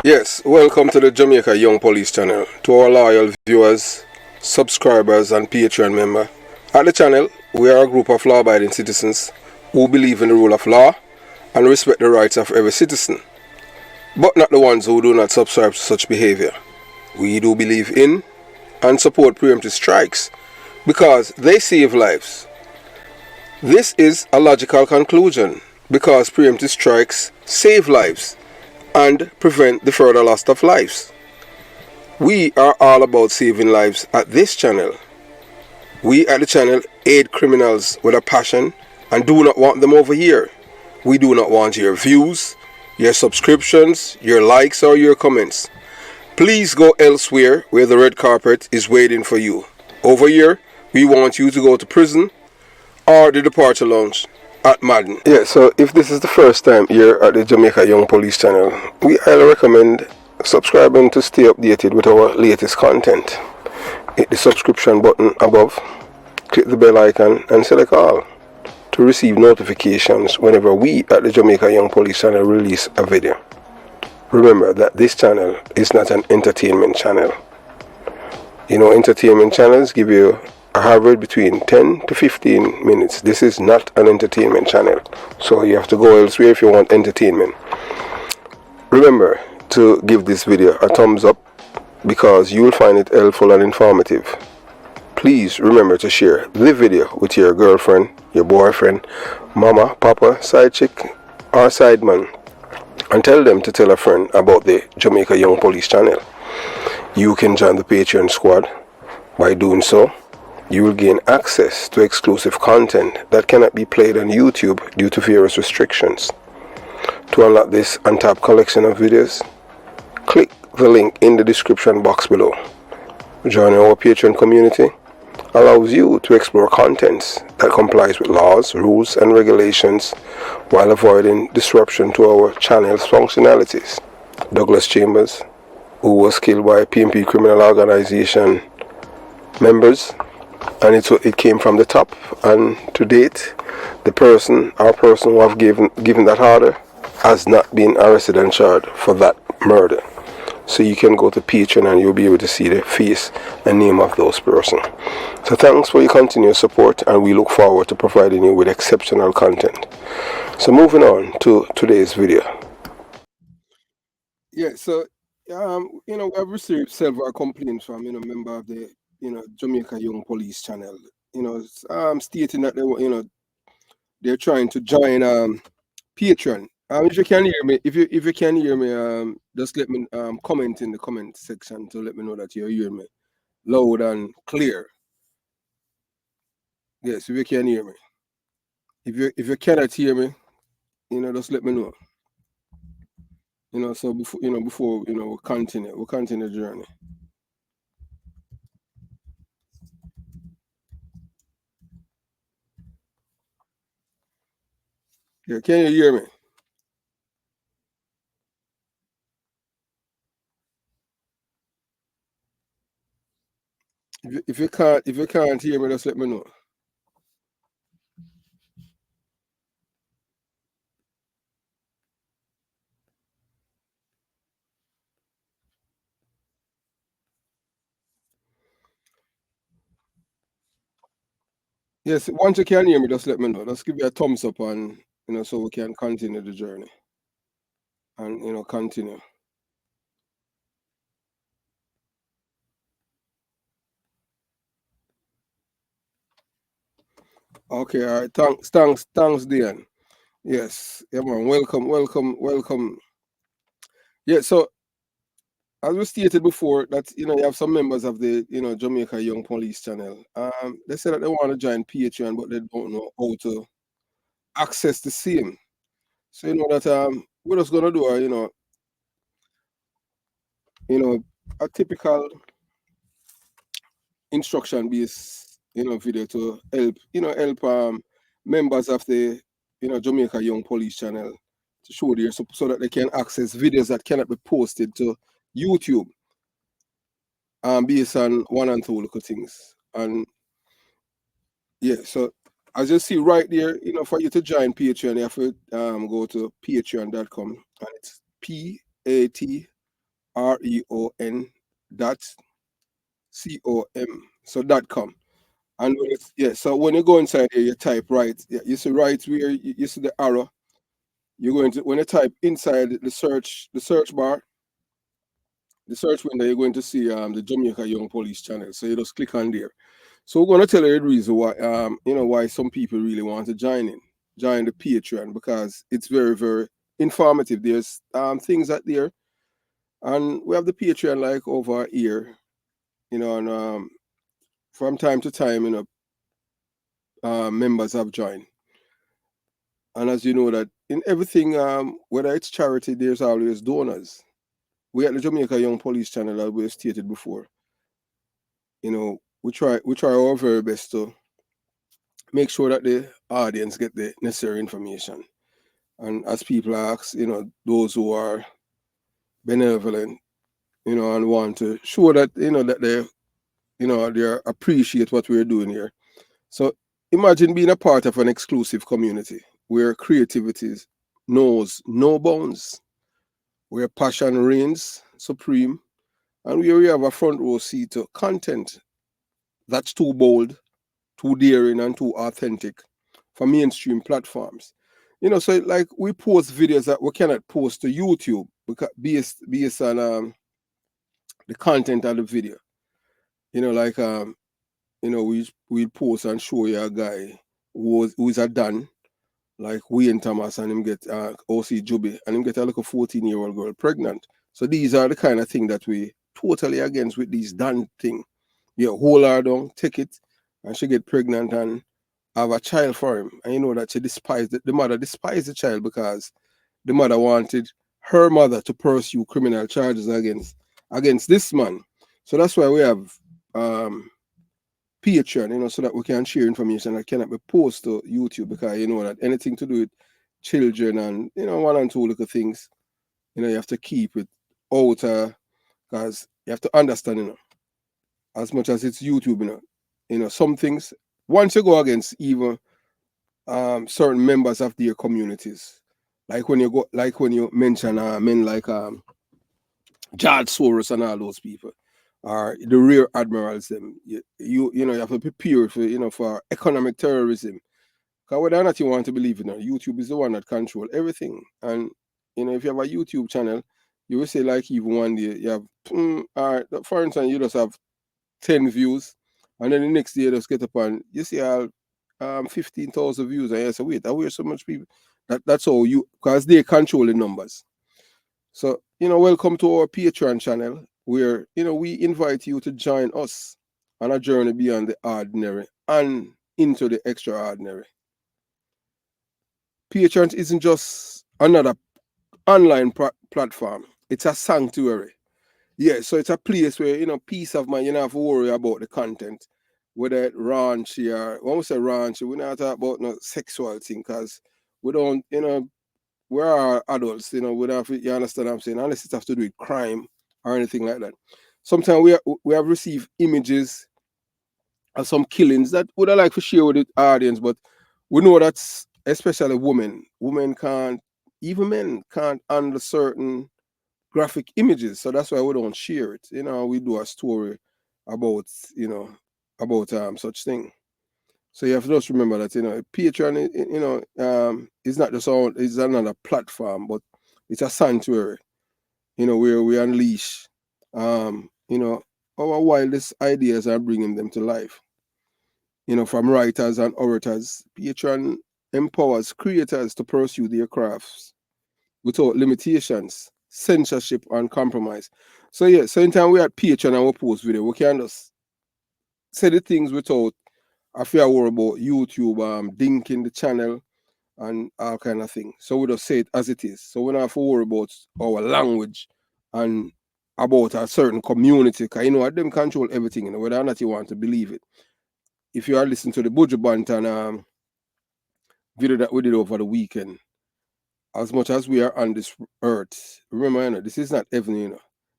Yes, welcome to the Jamaica Young Police channel. To our loyal viewers, subscribers and Patreon member. At the channel, we are a group of law-abiding citizens who believe in the rule of law and respect the rights of every citizen, but not the ones who do not subscribe to such behavior. We do believe in and support preemptive strikes because they save lives. This is a logical conclusion because preemptive strikes save lives and prevent the further loss of lives. We are all about saving lives at this channel. We at the channel aid criminals with a passion and do not want them over here. We do not want your views, your subscriptions, your likes or your comments. Please go elsewhere where the red carpet is waiting for you. Over here, we want you to go to prison or the departure lounge at Madden. Yeah, so if this is the first time you're at the Jamaica Young Police channel, we highly recommend subscribing to stay updated with our latest content. Hit the subscription button above, click the bell icon and select all to receive notifications whenever we at the Jamaica Young Police channel release a video. Remember that this channel is not an entertainment channel. You know, entertainment channels give you an average between 10 to 15 minutes. This is not an entertainment channel, so you have to go elsewhere if you want entertainment. Remember to give this video a thumbs up because you will find it helpful and informative. Please remember to share the video with your girlfriend, your boyfriend, mama, papa, side chick or side man, and tell them to tell a friend about the Jamaica Young Police channel. You can join the Patreon squad. By doing so, you will gain access to exclusive content that cannot be played on YouTube due to various restrictions. To unlock this untapped collection of videos, click the link in the description box below. Joining our Patreon community allows you to explore contents that complies with laws, rules and regulations while avoiding disruption to our channel's functionalities. Douglas Chambers, who was killed by PMP criminal organization members, and it came from the top, and to date the person who have given that order has not been arrested and charged for that murder. So you can go to Patreon and you'll be able to see the face and name of those persons. So thanks for your continued support, and we look forward to providing you with exceptional content. So moving on to today's video. Yeah, so I've received several complaints from member of the Jamaica Young Police channel. Stating that they're trying to join Patreon. If you can hear me, if you can hear me, just let me comment in the comment section to let me know that you're hearing me loud and clear. Yes, if you can hear me. If you cannot hear me, just let me know. So before we'll continue the journey. Yeah, can you hear me? If you can't hear me, just let me know. Yes, once you can hear me, just let me know. Just give me a thumbs up and so we can continue the journey. And continue. Okay, all right. Thanks, Dan. Yes, yeah, man. Welcome. Yeah, so as we stated before, that you have some members of the Jamaica Young Police channel. They said that they want to join Patreon, but they don't know how to access the same. So that we're just gonna do a typical instruction based video to help members of the Jamaica Young Police channel to show their so that they can access videos that cannot be posted to YouTube based on one and two little things. And yeah, so as you see right there, for you to join Patreon, you have to go to patreon.com, and it's REON dot COM. So .com. And when it's, yeah, so when you go inside here, you type right. Yeah, you see right where you see the arrow. You're going to when you type inside the search bar, the search window, you're going to see the Jamaica Young Police channel. So you just click on there. So we're going to tell you the reason why why some people really want to join the Patreon, because it's very, very informative. There's things out there, and we have the Patreon like over here, and from time to time, members have joined. And as you know that in everything, whether it's charity, there's always donors. We at the Jamaica Young Police channel, as we stated before, we try our very best to make sure that the audience get the necessary information. And as people ask, those who are benevolent, and want to show that, that they appreciate what we're doing here. So imagine being a part of an exclusive community where creativity knows no bounds, where passion reigns supreme, and where we have a front row seat to content that's too bold, too daring, and too authentic for mainstream platforms. So like we post videos that we cannot post to YouTube because based on the content of the video. Like we post and show you a guy who is a Dan, like Wayne Thomas, and him get OC Juby, and him get a little 14-year-old girl pregnant. So these are the kind of thing that we totally against with these Dan thing. You hold her down, take it, and she get pregnant and have a child for him. And you know that the mother despised the child because the mother wanted her mother to pursue criminal charges against this man. So that's why we have Patreon, so that we can share information that cannot be posted to YouTube, because you know that anything to do with children and one and two little things, you have to keep it out, because you have to understand, as much as it's YouTube, some things, once you go against even certain members of their communities, like when you mention men like George Soros and all those people, or the rear admirals, them you have to prepare for economic terrorism. Because whether or not you want to believe it, YouTube is the one that controls everything. And if you have a YouTube channel, you will say like even one day you have for instance, you just have 10 views, and then the next day you just get up and you see all 15,000 views, and you say, wait, I wear so much people. That's all because they control the numbers. So, welcome to our Patreon channel, where, we invite you to join us on a journey beyond the ordinary and into the extraordinary. Patreon isn't just another online platform. It's a sanctuary. Yeah, so it's a place where, peace of mind, you don't have to worry about the content. Whether it's raunchy or, when we say raunchy, we're not talking about no sexual thing, because we don't, we are adults, we don't have to, you understand what I'm saying, unless it has to do with crime or anything like that. Sometimes we have received images of some killings that would I like to share with the audience, but we know that especially women can't, even men can't handle certain graphic images, so that's why we don't share it. We do a story about such thing. So you have to just remember that Patreon, is not just it's another platform, but it's a sanctuary, where we unleash, our wildest ideas and bringing them to life. From writers and orators, Patreon empowers creators to pursue their crafts without limitations, censorship, and compromise. So yeah, so anytime we at Patreon and we post video, we can just say the things without I fear worry about YouTube dinking the channel and all kind of thing. So we just say it as it is. So we don't have to worry about our language and about a certain community, because them control everything, whether or not you want to believe it. If you are listening to the Buju Banton video that we did over the weekend, as much as we are on this earth, remember, this is not heaven,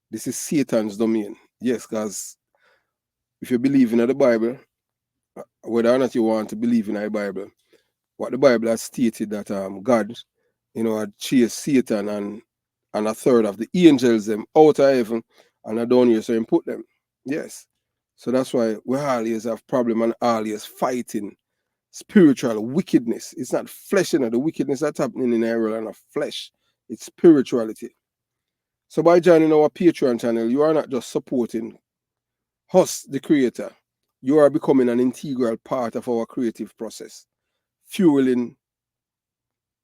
this is Satan's domain. Yes, because if you believe in the Bible, whether or not you want to believe in the Bible, what the Bible has stated that God, had chased Satan and and a third of the angels them out of heaven and are down here, so him put them. Yes. So that's why we always have problem and always fighting spiritual wickedness. It's not flesh, the wickedness that's happening in the world and of flesh. It's spirituality. So by joining our Patreon channel, you are not just supporting us, the creator. You are becoming an integral part of our creative process, fueling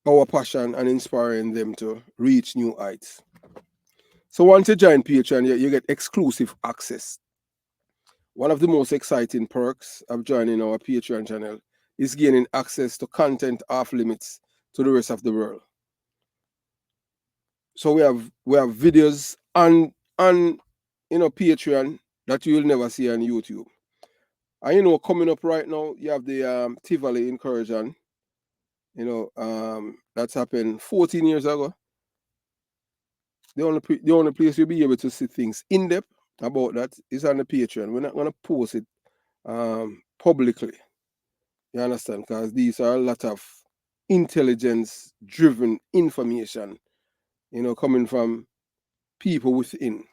our passion and inspiring them to reach new heights. So once you join Patreon, you get exclusive access. One of the most exciting perks of joining our Patreon channel is gaining access to content off limits to the rest of the world. So we have videos on Patreon that you will never see on YouTube. And coming up right now, you have the ZELLE incursion. That's happened 14 years ago. The only place you'll be able to see things in depth about that is on the Patreon. We're not going to post it publicly. You understand? Because these are a lot of intelligence-driven information, coming from people within.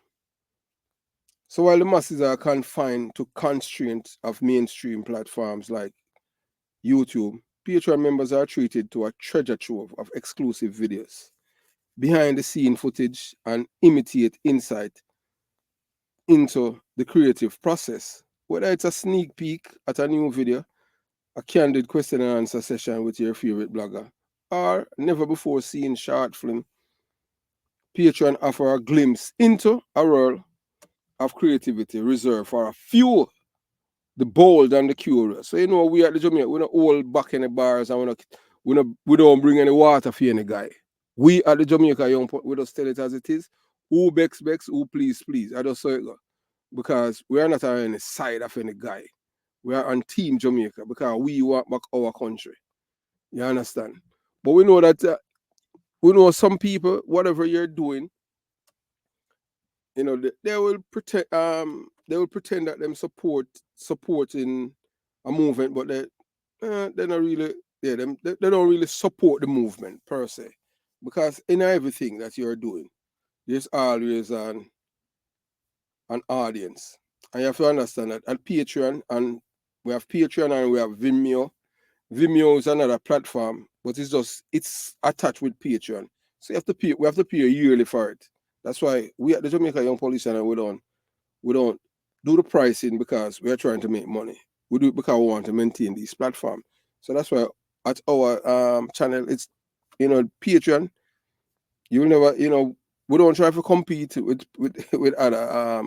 So while the masses are confined to constraints of mainstream platforms like YouTube, Patreon members are treated to a treasure trove of exclusive videos, behind-the-scene footage, and immediate insight into the creative process. Whether it's a sneak peek at a new video, a candid question and answer session with your favorite blogger, or never before seen short film, Patreon offer a glimpse into a world of creativity reserved for a few, the bold and the curious. So we at the Jamaica, we don't hold back in the bars, and we don't bring any water for any guy. We at the Jamaica Young, we just tell it as it is. Who begs, who please. I just saw it go. Because we are not on any side of any guy. We are on Team Jamaica because we want back our country. You understand? But we know that we know some people, whatever you're doing, they will pretend that them supporting a movement, but they're not really, they don't really support the movement per se, because in everything that you're doing, there's always an audience, and you have to understand that at Patreon, and we have Vimeo. Vimeo is another platform, but it's attached with Patreon, so we have to pay yearly for it. That's why we at the Jamaica Young Police Channel, we don't do the pricing because we are trying to make money. We do it because we want to maintain this platform. So that's why at our channel, it's Patreon. You will never, we don't try to compete with other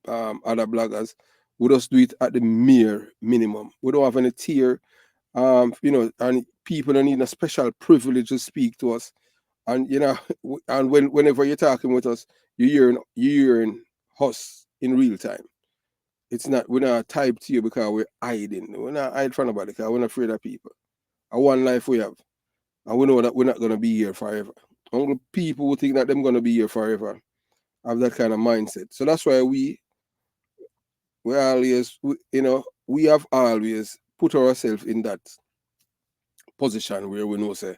other bloggers. We just do it at the mere minimum. We don't have any tier, and people don't need a special privilege to speak to us. And and whenever you're talking with us, you're hearing us in real time. We're not typed to you because we're hiding. We're not hiding from nobody because we're not afraid of people. A one life we have. And we know that we're not gonna be here forever. Only people who think that they're gonna be here forever have that kind of mindset. So that's why we have always put ourselves in that position where we know say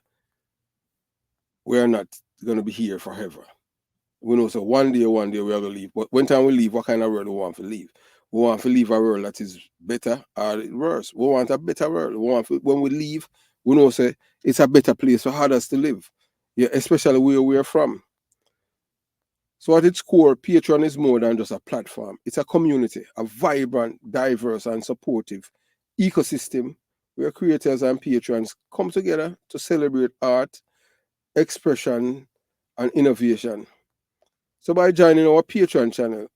we're not gonna be here forever. We know so one day we're gonna leave. But when time we leave, what kind of world we want to leave? We want to leave a world that is better or worse. We want a better world. When we leave, we know say it's a better place for others to live. Yeah, especially where we're from. So at its core, Patreon is more than just a platform. It's a community, a vibrant, diverse, and supportive ecosystem where creators and patrons come together to celebrate art, expression, and innovation. So by joining our Patreon channel,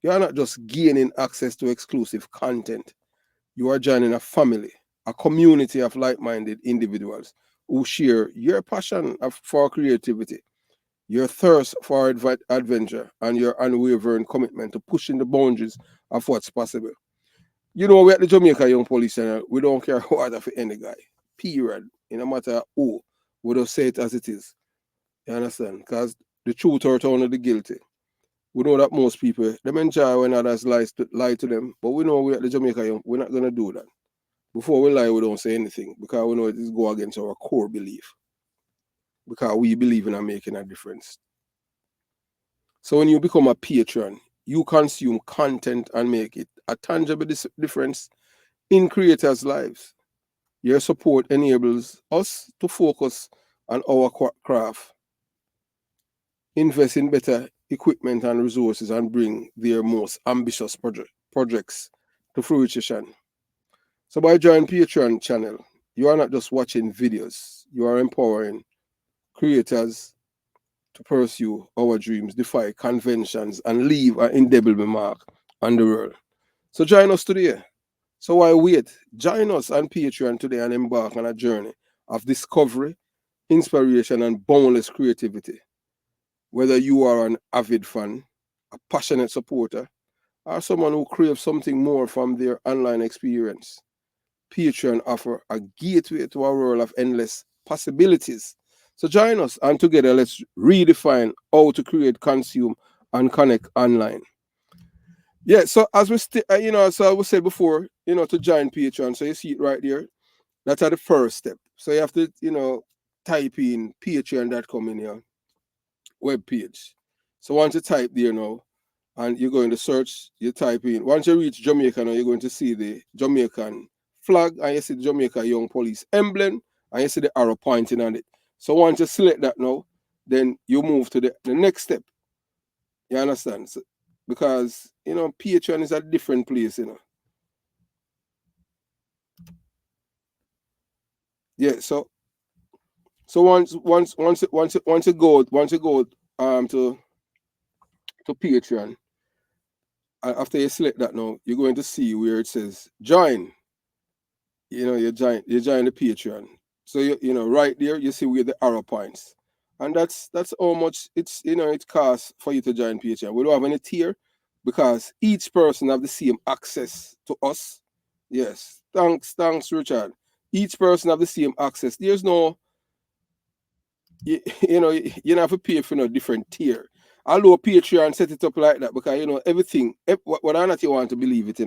you are not just gaining access to exclusive content. You are joining a family, a community of like-minded individuals who share your passion for creativity, your thirst for adventure, and your unwavering commitment to pushing the boundaries of what's possible. We at the Jamaica Young Police Channel, we don't care what for any guy. Period. No matter who. We just say it as it is. You understand? Because the truth hurts only the guilty. We know that most people, them enjoy when others lie to them, but we know we at the Jamaica Young, we're not going to do that. Before we lie, we don't say anything because we know it is go against our core belief. Because we believe in making a difference. So when you become a patron, you consume content and make it a tangible difference in creators' lives. Your support enables us to focus on our craft, invest in better equipment and resources, and bring their most ambitious projects to fruition. So by joining Patreon channel, you are not just watching videos, you are empowering creators to pursue our dreams, defy conventions, and leave an indelible mark on the world. So join us today. So why wait? Join us on Patreon today and embark on a journey of discovery, inspiration, and boundless creativity. Whether you are an avid fan, a passionate supporter, or someone who craves something more from their online experience, Patreon offer a gateway to a world of endless possibilities. So join us and together let's redefine how to create, consume, and connect online. Yeah, so as we so I was said before, to join Patreon. So you see it right there. That's the first step. So you have to, type in patreon.com in your web page. So once you type there now, and you're going to search, you type in. Once you reach Jamaica now, you're going to see the Jamaican flag, and you see the Jamaica Young Police emblem, and you see the arrow pointing on it. So once you select that now, then you move to the next step. You understand? So, because Patreon is a different place. Yeah. So once you go to Patreon, after you select that now, you're going to see where it says join. You join the Patreon. So right there you see where the arrow points. And that's how much it costs for you to join Patreon. We don't have any tier because each person have the same access to us. Yes. Thanks, Richard. Each person have the same access. There's no you don't have to pay for no different tier. Although Patreon set it up like that because everything, what I not you want to believe it,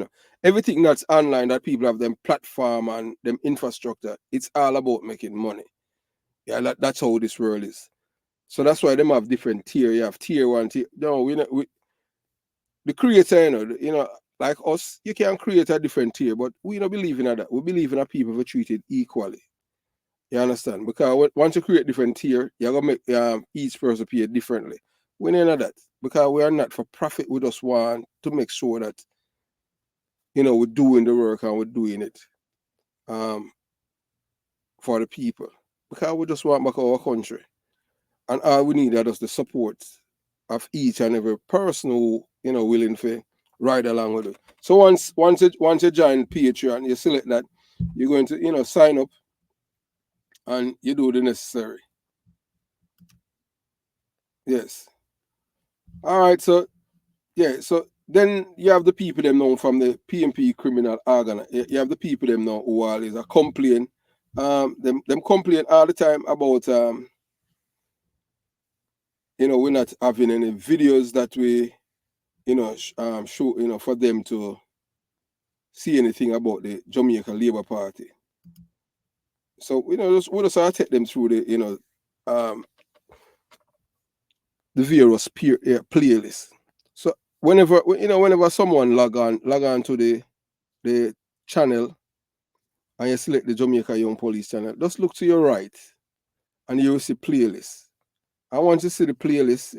everything that's online that people have them platform and them infrastructure, it's all about making money. Yeah, that's how this world is. So that's why them have different tier. You have tier one, tier. No, the creator, like us, you can create a different tier, but we don't believe in that. We believe in that people are treated equally. You understand? Because once you create different tier, you're gonna make each person pay differently. We know that because we are not for profit. We just want to make sure that we're doing the work and we're doing it um, for the people. Because we just want back our country, and all we need are just the support of each and every person who willing to ride along with it. So once you join Patreon, you select that you're going to sign up and you do the necessary. Yes. All right. So yeah, so then you have the people them now from the PMP criminal organ. You have the people them now who always are complain. Them complain all the time about we're not having any videos that we show for them to see anything about the Jamaica Labour Party. So we just take them through um the various playlist. So whenever someone log on to the channel and you select the Jamaica Young Police channel, just look to your right and you will see playlist. And once you see the playlist,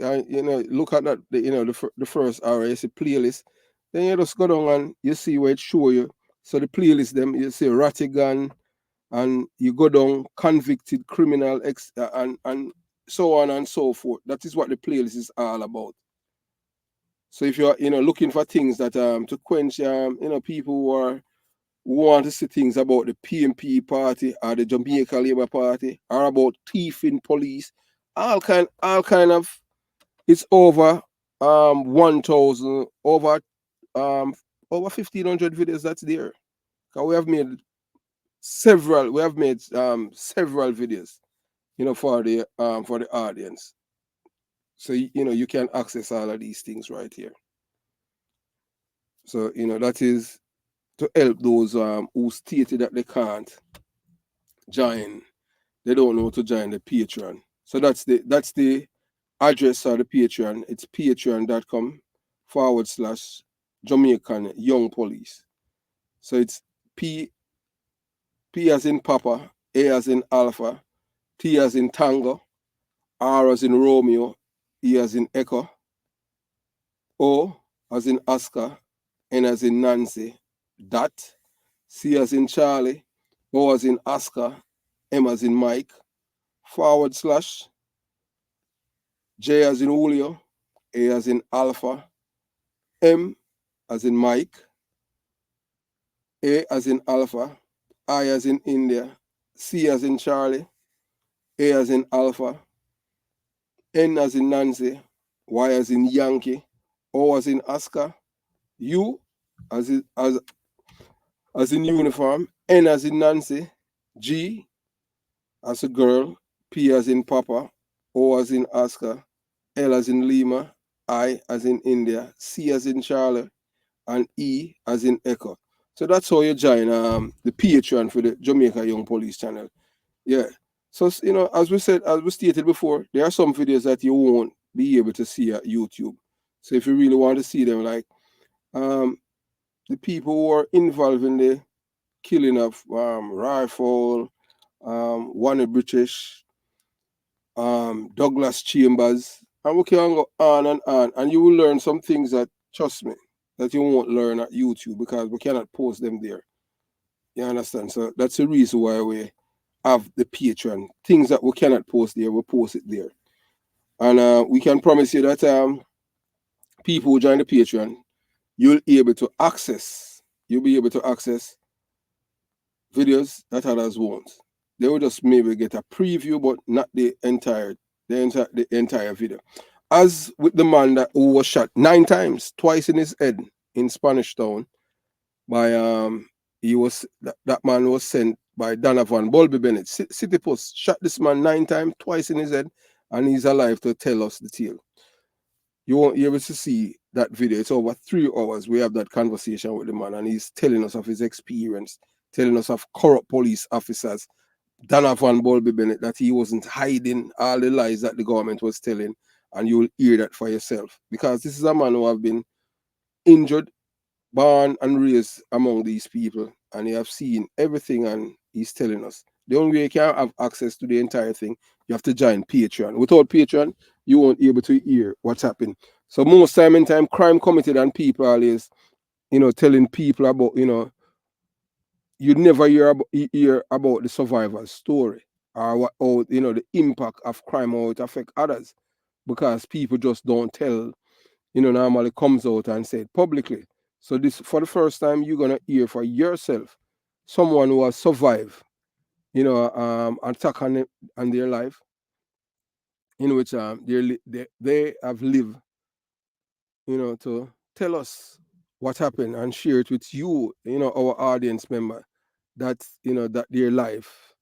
look at that, the first hour, you see playlist, then you just go down and you see where it show you. So the playlist, them, you see Rattigan, and you go down convicted criminal, and so on and so forth. That is what the playlist is all about. So if you're, looking for things that to quench, people who want to see things about the PMP party or the Jamaica Labour Party or about thieving police, all kind of it's over 1,000 over 1,500 videos that's there. 'Cause we have made several videos, for the audience. So you can access all of these things right here. So that is to help those who stated that they can't join, they don't know to join the Patreon. So that's the address of the Patreon, it's patreon.com/Jamaican Young Police. So it's P as in Papa, A as in Alpha, T as in Tango, R as in Romeo, E as in Echo, O as in Oscar, N as in Nancy, dot, C as in Charlie, O as in Oscar, M as in Mike, / J as in Julio, A as in Alpha, M as in Mike, A as in Alpha, I as in India, C as in Charlie, A as in Alpha, N as in Nancy, Y as in Yankee, O as in Oscar, U as in uniform, N as in Nancy, G as a girl, P as in Papa, O as in Oscar, L as in Lima, I as in India, C as in Charlie, and E as in Echo. So that's how you join the Patreon for the Jamaica Young Police channel. Yeah. So as we said, as we stated before, there are some videos that you won't be able to see at YouTube. So if you really want to see them, like the people who are involved in the killing of Rifle, Warner British, Douglas Chambers, and we can go on, and you will learn some things that, trust me, that you won't learn at YouTube because we cannot post them there. You understand? So that's the reason why we have the Patreon. Things that we cannot post there, we post it there. And we can promise you that people who join the Patreon, you'll be able to access videos that others won't. They will just maybe get a preview, but not the entire video. As with the man who was shot 9 times, twice in his head in Spanish Town by that man was sent by Donovan Bulby Bennett. City Post shot this man 9 times, twice in his head, and he's alive to tell us the tale. You won't be able to see that video. It's over 3 hours. We have that conversation with the man, and he's telling us of his experience, telling us of corrupt police officers, Donovan Bulby Bennett, that he wasn't hiding all the lies that the government was telling, and you'll hear that for yourself. Because this is a man who have been injured, born and raised among these people, and he have seen everything, and he's telling us. The only way you can have access to the entire thing, you have to join Patreon. Without Patreon, you won't be able to hear what's happening. So most time in time, crime committed and people is, telling people about, you never hear about the survivor's story or what, the impact of crime, how it affect others, because people just don't tell, normally comes out and say it publicly. So this, for the first time, you're gonna hear for yourself someone who has survived, attack on their life, in which they have lived, to tell us what happened and share it with you, our audience member, that that their life,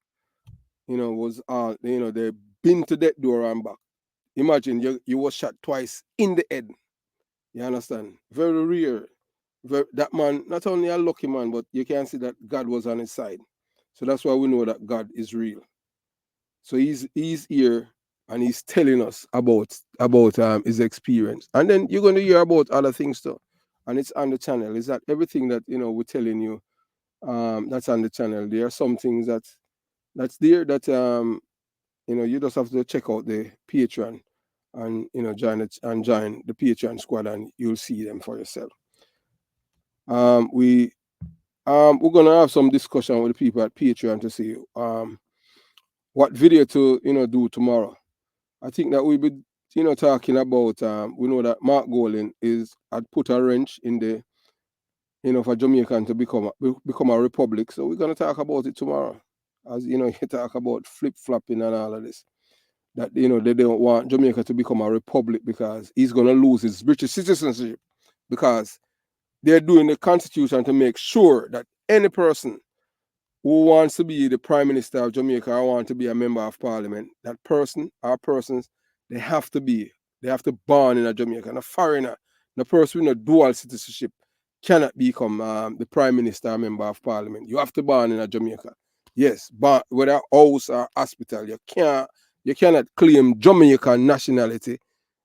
was all, they've been to that door and back. Imagine you was shot twice in the head. You understand? Very rare. That man, not only a lucky man, but you can see that God was on his side. So that's why we know that God is real. So he's here and he's telling us about his experience. And then you're going to hear about other things too. And it's on the channel. Is that everything that we're telling you, that's on the channel. There are some things that's there that you just have to check out the Patreon and join the Patreon squad, and you'll see them for yourself. We're gonna have some discussion with the people at Patreon to see what video to do tomorrow. I think that we'll be talking about we know that Mark Golding had put a wrench in the for Jamaican to become a republic. So we're gonna talk about it tomorrow. As you talk about flip-flopping and all of this. That they don't want Jamaica to become a republic because he's gonna lose his British citizenship, because they're doing the constitution to make sure that any person who wants to be the Prime Minister of Jamaica or want to be a member of Parliament, that person or persons, they have to born in a Jamaica. And a foreigner, the person with a dual citizenship cannot become the Prime Minister or member of Parliament. You have to born in a Jamaica. Yes, but whether house or hospital, you cannot claim Jamaican nationality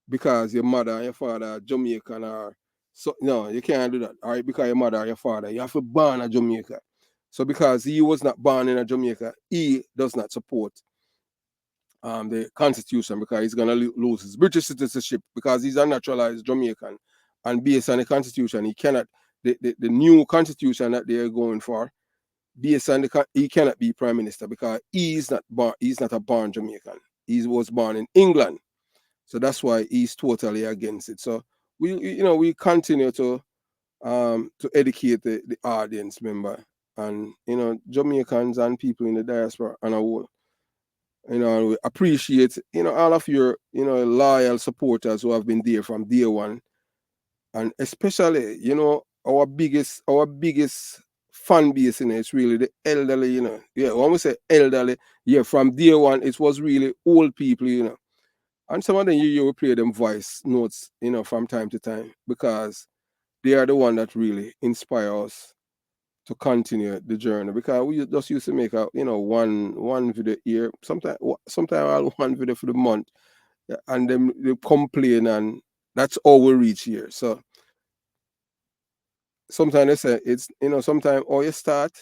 because your mother and your father are Jamaican or so. No, you can't do that. All right, because your mother or your father, you have to born a Jamaica. So because he was not born in a Jamaica, he does not support the constitution because he's gonna lose his British citizenship because he's a naturalized Jamaican, and based on the constitution, he cannot. The new constitution that they are going for, based on he cannot be prime minister because he's not born. He's not a born Jamaican. He was born in England, so that's why he's totally against it. So we continue to educate the audience member, and Jamaicans and people in the diaspora and a whole. We appreciate all of your loyal supporters who have been there from day one, and especially our biggest fan base is really the elderly. Yeah, when we say elderly, yeah, from day one it was really old people. And some of them you will play them voice notes from time to time because they are the one that really inspire us to continue the journey because we just used to make a one video here, sometimes one video for the month, yeah, and then they complain, and that's all we reach here. So sometimes they say it's sometimes all you start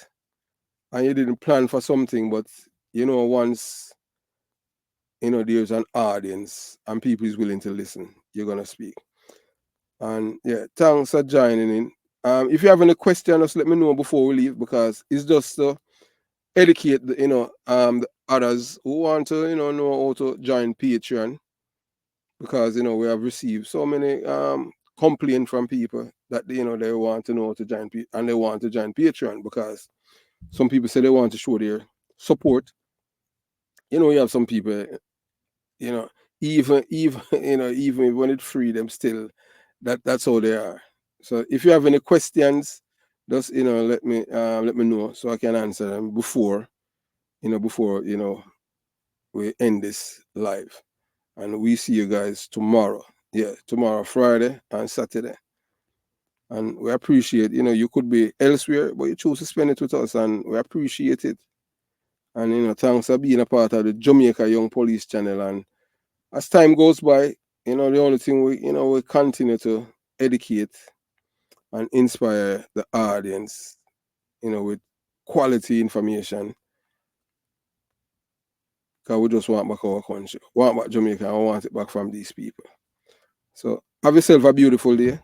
and you didn't plan for something, but once there's an audience and people is willing to listen, you're gonna speak. And yeah, thanks for joining in. If you have any questions, just let me know before we leave because it's just educate the others who want to know how to join Patreon because we have received so many complaints from people that they want to know how to join and they want to join Patreon because some people say they want to show their support. You have some people, you know even even when it's free, them still that's how they are. So if you have any questions, just let me know so I can answer them before we end this live. And we see you guys tomorrow. Yeah, tomorrow, Friday and Saturday. And we appreciate, you could be elsewhere, but you choose to spend it with us, and we appreciate it. And thanks for being a part of the Jamaica Young Police channel. And as time goes by, the only thing we continue to educate and inspire the audience, with quality information. Because we just want back our country, want back Jamaica, and want it back from these people. So have yourself a beautiful day.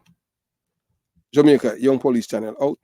Jamaica Young Police channel out.